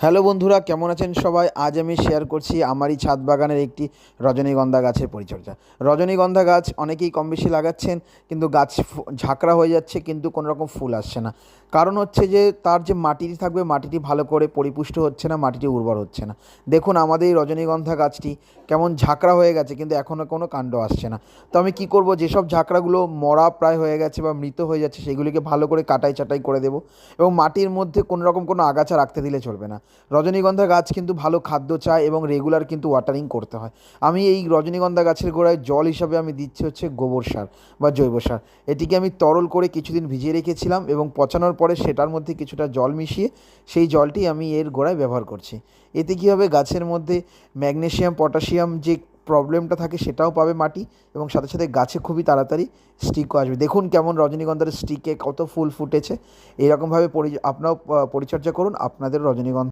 Hello বন্ধুরা, কেমন আছেন সবাই? আজ আমি শেয়ার করছি আমারই ছাদ বাগানের একটি রজনীগন্ধা গাছের পরিচর্যা। রজনীগন্ধা গাছ অনেকেই কম বেশি লাগাচ্ছেন, কিন্তু গাছ ঝাঁকড়া হয়ে যাচ্ছে, কিন্তু কোনো রকম ফুল আসছে না। কারণ হচ্ছে যে তার যে মাটিটি থাকবে, মাটিটি ভালো করে পরিপুষ্ট হচ্ছে না, মাটিটি উর্বর হচ্ছে না। দেখুন আমাদের এই রজনীগন্ধা গাছটি কেমন ঝাঁকড়া হয়ে গেছে, কিন্তু এখনও কোনো কাণ্ড আসছে না। তো আমি কী করব, যেসব ঝাঁকড়াগুলো মরা প্রায় হয়ে গেছে বা মৃত হয়ে যাচ্ছে, সেগুলিকে ভালো করে কাটাই ছাঁটাই করে দেবো। এবং মাটির মধ্যে কোনো রকম কোনো আগাছা রাখতে দিলে চলবে না। রজনীগন্ধা গাছ কিন্তু ভালো খাদ্য চায় এবং রেগুলার কিন্তু ওয়াটারিং করতে হয়। আমি এই রজনীগন্ধা গাছের গোড়ায় জল হিসাবে আমি দিচ্ছি হচ্ছে গোবর সার বা জৈব সার। এটিকে আমি তরল করে কিছুদিন ভিজিয়ে রেখেছিলাম এবং পচানোর পরে সেটার মধ্যে কিছুটা জল মিশিয়ে সেই জলটি আমি এর গোড়ায় ব্যবহার করছি। এতে কী হবে, গাছের মধ্যে ম্যাগনেসিয়াম পটাশিয়াম যে প্রবলেমটা থাকে সেটাও পাবে মাটি, এবং সাথে সাথে গাছে খুবই তাড়াতাড়ি স্টিকও আসবে। দেখুন কেমন রজনীগন্ধার স্টিকে কত ফুল ফুটেছে। এরকমভাবে আপনারাও পরিচর্যা করুন আপনাদের রজনীগন্ধা।